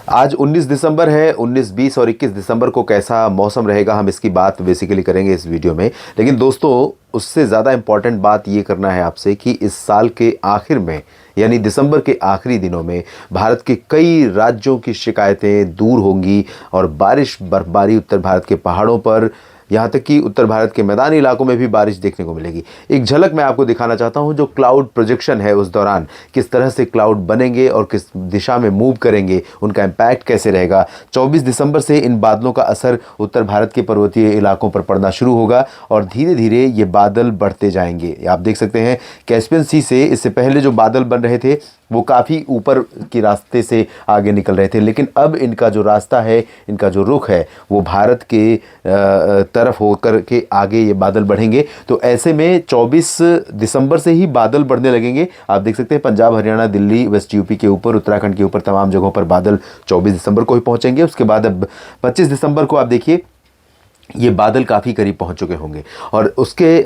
आज 19 दिसंबर है। 19, 20 और 21 दिसंबर को कैसा मौसम रहेगा, हम इसकी बात बेसिकली करेंगे इस वीडियो में। लेकिन दोस्तों, उससे ज़्यादा इम्पॉर्टेंट बात ये करना है आपसे कि इस साल के आखिर में, यानी दिसंबर के आखिरी दिनों में भारत के कई राज्यों की शिकायतें दूर होंगी और बारिश बर्फबारी उत्तर भारत के पहाड़ों पर, यहाँ तक कि उत्तर भारत के मैदानी इलाकों में भी बारिश देखने को मिलेगी। एक झलक मैं आपको दिखाना चाहता हूँ, जो क्लाउड प्रोजेक्शन है उस दौरान किस तरह से क्लाउड बनेंगे और किस दिशा में मूव करेंगे, उनका इम्पैक्ट कैसे रहेगा। 24 दिसंबर से इन बादलों का असर उत्तर भारत के पर्वतीय इलाकों पर पड़ना शुरू होगा और धीरे धीरे ये बादल बढ़ते जाएंगे। आप देख सकते हैं कैस्पियन सी से इससे पहले जो बादल बन रहे थे वो काफ़ी ऊपर की रास्ते से आगे निकल रहे थे, लेकिन अब इनका जो रास्ता है, इनका जो रुख है, वो भारत के तरफ होकर के आगे ये बादल बढ़ेंगे। तो ऐसे में 24 दिसंबर से ही बादल बढ़ने लगेंगे। आप देख सकते हैं पंजाब, हरियाणा, दिल्ली, वेस्ट यूपी के ऊपर, उत्तराखंड के ऊपर तमाम जगहों पर बादल 24 दिसंबर को ही पहुंचेंगे। उसके बाद अब 25 दिसंबर को आप देखिए ये बादल काफ़ी करीब पहुंच चुके होंगे और उसके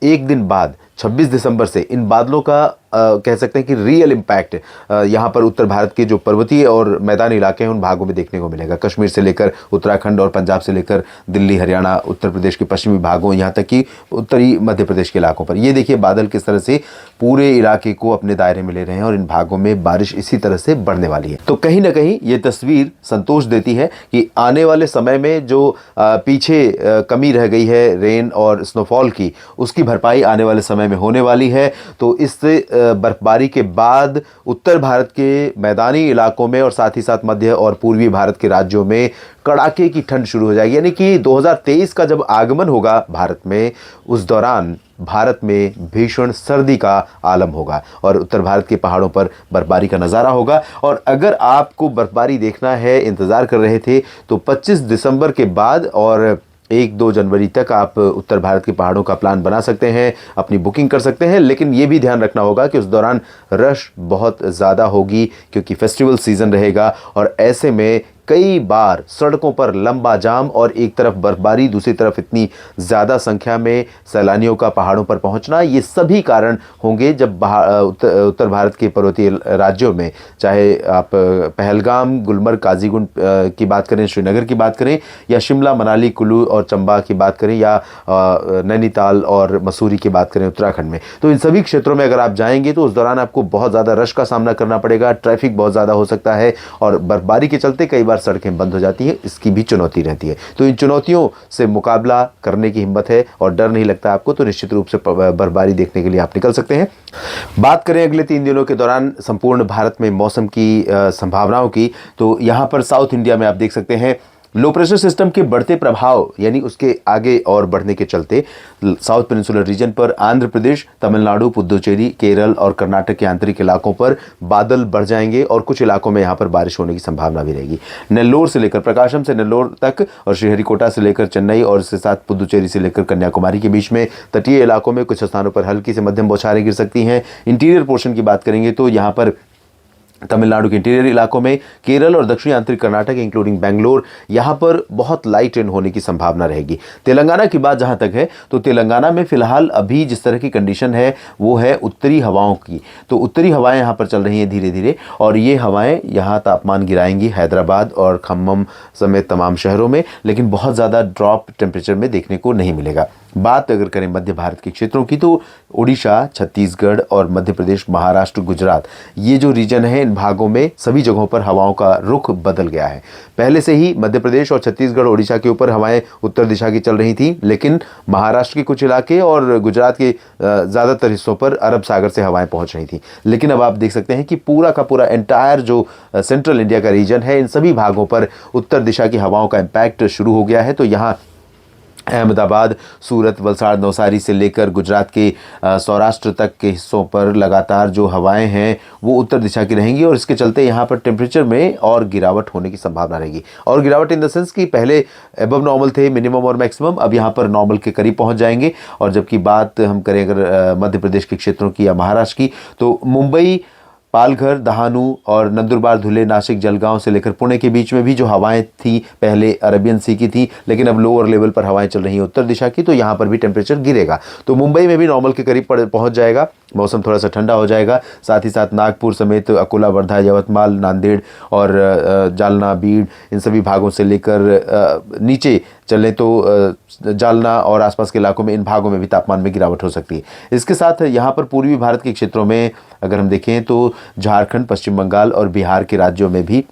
एक दिन बाद 26 दिसंबर से इन बादलों का कह सकते हैं कि रियल इम्पैक्ट यहाँ पर उत्तर भारत के जो पर्वतीय और मैदानी इलाके हैं उन भागों में देखने को मिलेगा। कश्मीर से लेकर उत्तराखंड और पंजाब से लेकर दिल्ली, हरियाणा, उत्तर प्रदेश के पश्चिमी भागों, यहाँ तक कि उत्तरी मध्य प्रदेश के इलाकों पर ये देखिए बादल किस तरह से पूरे इलाके को अपने दायरे में ले रहे हैं और इन भागों में बारिश इसी तरह से बढ़ने वाली है। तो कहीं ना कहीं ये तस्वीर संतोष देती है कि आने वाले समय में जो पीछे कमी रह गई है रेन और स्नोफॉल की, उसकी भरपाई आने वाले समय में होने वाली है। तो इससे बर्फबारी के बाद उत्तर भारत के मैदानी इलाकों में और साथ ही साथ मध्य और पूर्वी भारत के राज्यों में कड़ाके की ठंड शुरू हो जाएगी। यानी कि 2023 का जब आगमन होगा भारत में, उस दौरान भारत में भीषण सर्दी का आलम होगा और उत्तर भारत के पहाड़ों पर बर्फबारी का नज़ारा होगा। और अगर आपको बर्फबारी देखना है, इंतज़ार कर रहे थे, तो 25 दिसंबर के बाद और 1-2 जनवरी तक आप उत्तर भारत के पहाड़ों का प्लान बना सकते हैं, अपनी बुकिंग कर सकते हैं। लेकिन ये भी ध्यान रखना होगा कि उस दौरान रश बहुत ज़्यादा होगी क्योंकि फेस्टिवल सीज़न रहेगा और ऐसे में कई बार सड़कों पर लंबा जाम और एक तरफ बर्फबारी, दूसरी तरफ इतनी ज़्यादा संख्या में सैलानियों का पहाड़ों पर पहुंचना, ये सभी कारण होंगे जब उत्तर भारत के पर्वतीय राज्यों में, चाहे आप पहलगाम, गुलमर्ग, काजीगुंड की बात करें, श्रीनगर की बात करें, या शिमला, मनाली, कुल्लू और चंबा की बात करें, या नैनीताल और मसूरी की बात करें उत्तराखंड में। तो इन सभी क्षेत्रों में अगर आप जाएंगे तो उस दौरान आपको बहुत ज़्यादा रश का सामना करना पड़ेगा, ट्रैफिक बहुत ज़्यादा हो सकता है और बर्फबारी के चलते कई बार सड़कें बंद हो जाती हैं, इसकी भी चुनौती रहती है। तो इन चुनौतियों से मुकाबला करने की हिम्मत है और डर नहीं लगता आपको, तो निश्चित रूप से बर्फबारी देखने के लिए आप निकल सकते हैं। बात करें अगले 3 दिनों के दौरान संपूर्ण भारत में मौसम की संभावनाओं की, तो यहाँ पर साउथ इंडिया में आप देख सकते हैं लो प्रेशर सिस्टम के बढ़ते प्रभाव, यानी उसके आगे और बढ़ने के चलते साउथ पेनिनसुलर रीजन पर आंध्र प्रदेश, तमिलनाडु, पुदुचेरी, केरल और कर्नाटक के आंतरिक इलाकों पर बादल बढ़ जाएंगे और कुछ इलाकों में यहाँ पर बारिश होने की संभावना भी रहेगी। नेल्लोर से लेकर, प्रकाशम से नेल्लोर तक और श्रीहरिकोटा से लेकर चेन्नई और इसके साथ पुदुचेरी से लेकर कन्याकुमारी के बीच में तटीय इलाकों में कुछ स्थानों पर हल्की से मध्यम बौछारें गिर सकती हैं। इंटीरियर पोर्शन की बात करेंगे तो यहाँ पर तमिलनाडु के इंटीरियर इलाकों में, केरल और दक्षिणी आंतरिक कर्नाटक इंक्लूडिंग बेंगलोर, यहाँ पर बहुत लाइट रेन होने की संभावना रहेगी। तेलंगाना की बात जहाँ तक है तो तेलंगाना में फिलहाल अभी जिस तरह की कंडीशन है वो है उत्तरी हवाओं की। तो उत्तरी हवाएं यहाँ पर चल रही हैं धीरे धीरे और ये हवाएं यहाँ तापमान गिराएंगी हैदराबाद और खम्मम समेत तमाम शहरों में, लेकिन बहुत ज़्यादा ड्रॉप टेम्परेचर में देखने को नहीं मिलेगा। बात अगर करें मध्य भारत के क्षेत्रों की तो उड़ीसा, छत्तीसगढ़ और मध्य प्रदेश, महाराष्ट्र, गुजरात, ये जो रीजन है इन भागों में सभी जगहों पर हवाओं का रुख बदल गया है। पहले से ही मध्य प्रदेश और छत्तीसगढ़, उड़ीसा के ऊपर हवाएं उत्तर दिशा की चल रही थी, लेकिन महाराष्ट्र के कुछ इलाके और गुजरात के ज़्यादातर हिस्सों पर अरब सागर से हवाएं पहुंच रही थी। लेकिन अब आप देख सकते हैं कि पूरा का पूरा एंटायर जो सेंट्रल इंडिया का रीजन है, इन सभी भागों पर उत्तर दिशा की हवाओं का इम्पैक्ट शुरू हो गया है। तो यहाँ अहमदाबाद, सूरत, वलसाड़, नवसारी से लेकर गुजरात के सौराष्ट्र तक के हिस्सों पर लगातार जो हवाएं हैं वो उत्तर दिशा की रहेंगी और इसके चलते यहाँ पर टेम्परेचर में और गिरावट होने की संभावना रहेगी। और गिरावट इन द सेंस कि पहले एबव नॉर्मल थे मिनिमम और मैक्सिमम, अब यहाँ पर नॉर्मल के करीब पहुँच जाएंगे। और जबकि बात हम करें अगर मध्य प्रदेश के क्षेत्रों की या महाराष्ट्र की, तो मुंबई, पालघर, दहानू और नंदुरबार, धुले, नासिक, जलगांव से लेकर पुणे के बीच में भी जो हवाएं थी पहले अरेबियन सी की थी, लेकिन अब लोअर लेवल पर हवाएं चल रही हैं उत्तर दिशा की, तो यहाँ पर भी टेम्परेचर गिरेगा। तो मुंबई में भी नॉर्मल के करीब पहुंच जाएगा मौसम थोड़ा सा ठंडा हो जाएगा। साथ ही साथ नागपुर समेत अकोला, वर्धा, यवतमाल, नांदेड़ और जालना, बीड़, इन सभी भागों से लेकर नीचे चलें तो जालना और आसपास के इलाकों में, इन भागों में भी तापमान में गिरावट हो सकती है। इसके साथ यहाँ पर पूर्वी भारत के क्षेत्रों में अगर हम देखें तो झारखंड, पश्चिम बंगाल और बिहार के राज्यों में भी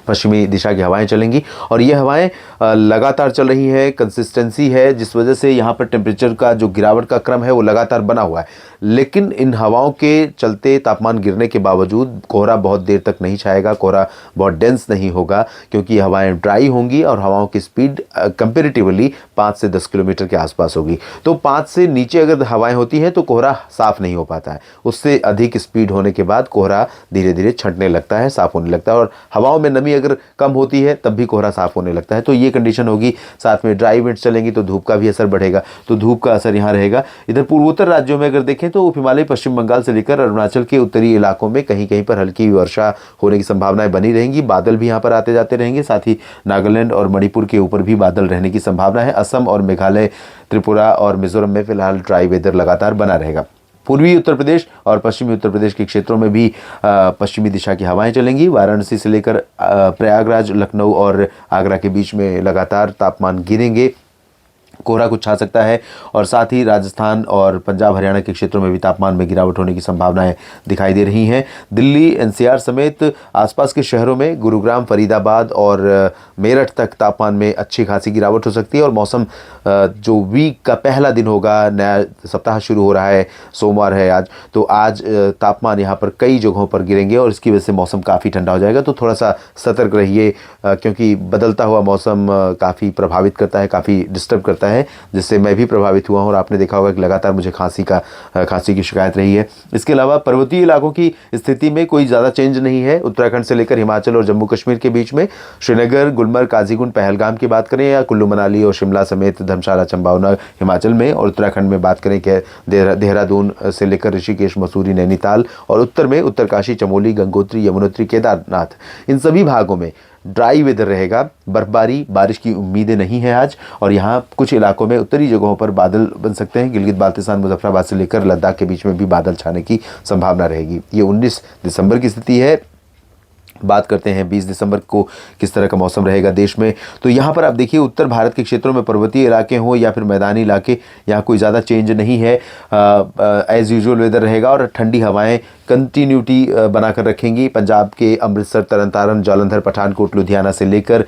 पश्चिमी दिशा की हवाएं चलेंगी और ये हवाएं लगातार चल रही है, कंसिस्टेंसी है, जिस वजह से यहाँ पर टेम्परेचर का जो गिरावट का क्रम है वो लगातार बना हुआ है। लेकिन इन हवाओं के चलते तापमान गिरने के बावजूद कोहरा बहुत देर तक नहीं छाएगा, कोहरा बहुत डेंस नहीं होगा, क्योंकि हवाएं ड्राई होंगी और हवाओं की स्पीड कंपेरेटिवली 5 से 10 किलोमीटर के आसपास होगी। तो 5 से नीचे अगर हवाएं होती हैं तो कोहरा साफ नहीं हो पाता है। उससे अधिक स्पीड होने के बाद कोहरा धीरे धीरे छंटने लगता है, साफ होने लगता है, और हवाओं में नमी अगर कम होती है तब भी कोहरा साफ होने लगता है। तो ये कंडीशन होगी। साथ में ड्राई विंड्स चलेंगी तो धूप का भी असर बढ़ेगा, तो धूप का असर यहाँ रहेगा। इधर पूर्वोत्तर राज्यों में अगर देखें तो उप हिमालय, पश्चिम बंगाल से लेकर अरुणाचल के उत्तरी इलाकों में कहीं कहीं पर हल्की वर्षा होने की संभावनाएं बनी रहेंगी। बादल भी यहाँ पर आते जाते रहेंगे। साथ ही नागालैंड और मणिपुर के ऊपर भी बादल रहने की संभावना है। असम और मेघालय, त्रिपुरा और मिजोरम में फिलहाल ड्राई वेदर लगातार बना रहेगा। पूर्वी उत्तर प्रदेश और पश्चिमी उत्तर प्रदेश के क्षेत्रों में भी पश्चिमी दिशा की हवाएं चलेंगी। वाराणसी से लेकर प्रयागराज, लखनऊ और आगरा के बीच में लगातार तापमान गिरेंगे, कोहरा कुछ छा सकता है। और साथ ही राजस्थान और पंजाब, हरियाणा के क्षेत्रों में भी तापमान में गिरावट होने की संभावनाएं दिखाई दे रही हैं। दिल्ली, एनसीआर समेत आसपास के शहरों में, गुरुग्राम, फरीदाबाद और मेरठ तक तापमान में अच्छी खासी गिरावट हो सकती है। और मौसम जो वीक का पहला दिन होगा, नया सप्ताह शुरू हो रहा है, सोमवार है आज, तो आज तापमान यहाँ पर कई जगहों पर गिरेंगे और इसकी वजह से मौसम काफ़ी ठंडा हो जाएगा। तो थोड़ा सा सतर्क रहिए, क्योंकि बदलता हुआ मौसम काफ़ी प्रभावित करता है, काफ़ी डिस्टर्ब करता है, जिससे मैं भी प्रभावित हुआ हूँ। और आपने देखा होगा कि लगातार मुझे खांसी की शिकायत रही है। इसके अलावा पर्वतीय इलाकों की स्थिति में कोई ज़्यादा चेंज नहीं है। उत्तराखंड से लेकर हिमाचल और जम्मू कश्मीर के बीच में, श्रीनगर, गुलमर्ग, काजीगुंड, पहलगाम की बात करें, या कुल्लू मनाली और शिमला समेत धर्मशाला, चंपावत हिमाचल में, और उत्तराखंड में बात करें कि देहरादून से लेकर ऋषिकेश, मसूरी, नैनीताल, और उत्तर में उत्तरकाशी, चमोली, गंगोत्री, यमुनोत्री, केदारनाथ, इन सभी भागों में ड्राई वेदर रहेगा। बर्फबारी, बारिश की उम्मीदें नहीं है आज, और यहाँ कुछ इलाकों में उत्तरी जगहों पर बादल बन सकते हैं। गिलगित बाल्तिस्तान, मुजफ्फराबाद से लेकर लद्दाख के बीच में भी बादल छाने की संभावना रहेगी। ये 19 दिसंबर की स्थिति है। बात करते हैं 20 दिसंबर को किस तरह का मौसम रहेगा देश में। तो यहाँ पर आप देखिए, उत्तर भारत के क्षेत्रों में, पर्वतीय इलाके हों या फिर मैदानी इलाके, यहाँ कोई ज़्यादा चेंज नहीं है। एज़ यूजुअल वेदर रहेगा और ठंडी हवाएं कंटिन्यूटी बनाकर रखेंगी। पंजाब के अमृतसर, तरन, जालंधर, पठानकोट, लुधियाना से लेकर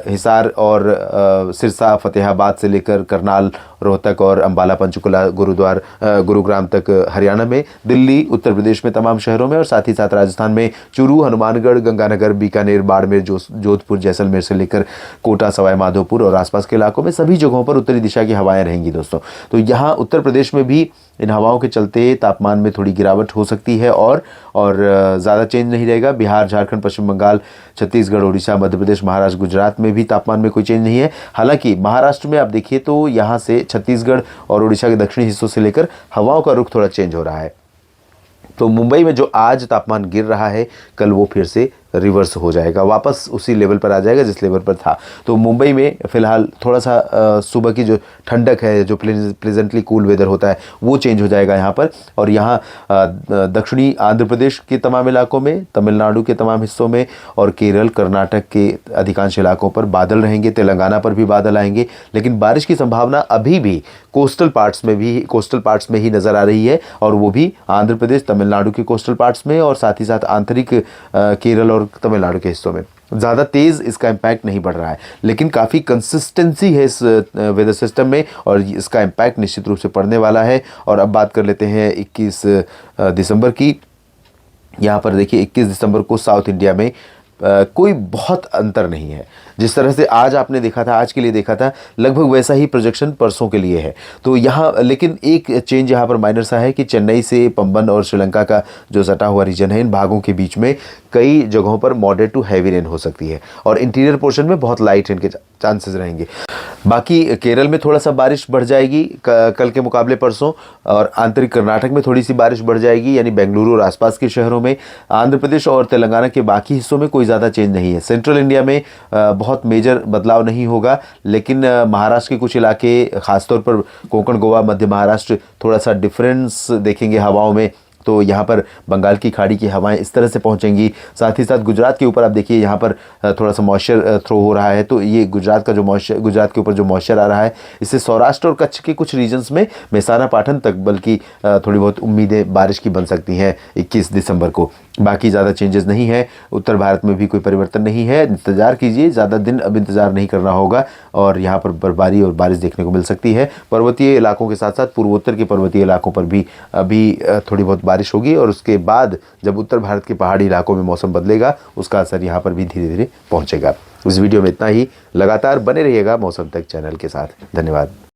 हिसार और सिरसा, फतेहाबाद से लेकर करनाल, रोहतक और अंबाला, पंचकुला, गुरुग्राम तक हरियाणा में, दिल्ली, उत्तर प्रदेश में तमाम शहरों में, और साथ ही साथ राजस्थान में चूरू, हनुमानगढ़, गंगानगर, बीकानेर, बाड़मेर, जोधपुर, जैसलमेर से लेकर कोटा, सवाई माधोपुर और आसपास के इलाकों में, सभी जगहों पर उत्तरी दिशा की हवाएं रहेंगी दोस्तों। तो यहाँ उत्तर प्रदेश में भी इन हवाओं के चलते तापमान में थोड़ी गिरावट हो सकती है और ज़्यादा चेंज नहीं रहेगा। बिहार, झारखंड, पश्चिम बंगाल, छत्तीसगढ़, उड़ीसा, मध्य प्रदेश, महाराष्ट्र, गुजरात में भी तापमान में कोई चेंज नहीं है। हालांकि महाराष्ट्र में आप देखिए तो यहाँ से छत्तीसगढ़ और उड़ीसा के दक्षिणी हिस्सों से लेकर हवाओं का रुख थोड़ा चेंज हो रहा है। तो मुंबई में जो आज तापमान गिर रहा है, कल वो फिर से रिवर्स हो जाएगा, वापस उसी लेवल पर आ जाएगा जिस लेवल पर था। तो मुंबई में फ़िलहाल थोड़ा सा सुबह की जो ठंडक है, जो प्लेजेंटली कूल वेदर होता है, वो चेंज हो जाएगा यहाँ पर। और यहाँ दक्षिणी आंध्र प्रदेश के तमाम इलाकों में, तमिलनाडु के तमाम हिस्सों में और केरल, कर्नाटक के अधिकांश इलाकों पर बादल रहेंगे। तेलंगाना पर भी बादल आएंगे, लेकिन बारिश की संभावना अभी भी कोस्टल पार्ट्स में ही नज़र आ रही है, और वो भी आंध्र प्रदेश, तमिलनाडु के कोस्टल पार्ट्स में, और साथ ही साथ आंतरिक केरल और तमिलनाडु के हिस्सों में। ज़्यादा तेज़ इसका इम्पैक्ट नहीं बढ़ रहा है, लेकिन काफ़ी कंसिस्टेंसी है इस वेदर सिस्टम में, और इसका इम्पैक्ट निश्चित रूप से पड़ने वाला है। और अब बात कर लेते हैं 21 दिसंबर की। यहाँ पर देखिए 21 दिसंबर को साउथ इंडिया में कोई बहुत अंतर नहीं है। जिस तरह से आज आपने देखा था, आज के लिए देखा था, लगभग वैसा ही प्रोजेक्शन परसों के लिए है। तो यहाँ लेकिन एक चेंज यहाँ पर माइनर सा है कि चेन्नई से पंबन और श्रीलंका का जो सटा हुआ रीजन है, इन भागों के बीच में कई जगहों पर मॉडरेट टू हैवी रेन हो सकती है, और इंटीरियर पोर्शन में बहुत लाइट रेन के चांसेस रहेंगे। बाकी केरल में थोड़ा सा बारिश बढ़ जाएगी कल के मुकाबले परसों, और आंतरिक कर्नाटक में थोड़ी सी बारिश बढ़ जाएगी, यानी बेंगलुरु और आसपास के शहरों में। आंध्र प्रदेश और तेलंगाना के बाकी हिस्सों में कोई ज़्यादा चेंज नहीं है। सेंट्रल इंडिया में बहुत बहुत मेजर बदलाव नहीं होगा, लेकिन महाराष्ट्र के कुछ इलाके, खासतौर पर कोंकण, गोवा, मध्य महाराष्ट्र, थोड़ा सा डिफरेंस देखेंगे हवाओं में। तो यहाँ पर बंगाल की खाड़ी की हवाएं इस तरह से पहुँचेंगी। साथ ही साथ गुजरात के ऊपर आप देखिए, यहाँ पर थोड़ा सा मॉइस्चर थ्रो हो रहा है, तो ये गुजरात का जो मॉइस्चर, गुजरात के ऊपर जो मॉइस्चर आ रहा है, इससे सौराष्ट्र और कच्छ के कुछ रीजन्स में, मेहसाना, पाटन तक बल्कि थोड़ी बहुत उम्मीदें बारिश की बन सकती हैं 21 दिसंबर को। बाकी ज़्यादा चेंजेस नहीं है, उत्तर भारत में भी कोई परिवर्तन नहीं है। इंतज़ार कीजिए, ज़्यादा दिन अब इंतज़ार नहीं करना होगा और यहाँ पर बर्फबारी और बारिश देखने को मिल सकती है। पर्वतीय इलाकों के साथ साथ पूर्वोत्तर के पर्वतीय इलाकों पर भी अभी थोड़ी बहुत बारिश होगी और उसके बाद जब उत्तर भारत के पहाड़ी इलाकों में मौसम बदलेगा, उसका असर यहाँ पर भी धीरे धीरे पहुँचेगा। इस वीडियो में इतना ही। लगातार बने रहिएगा मौसम तक चैनल के साथ। धन्यवाद।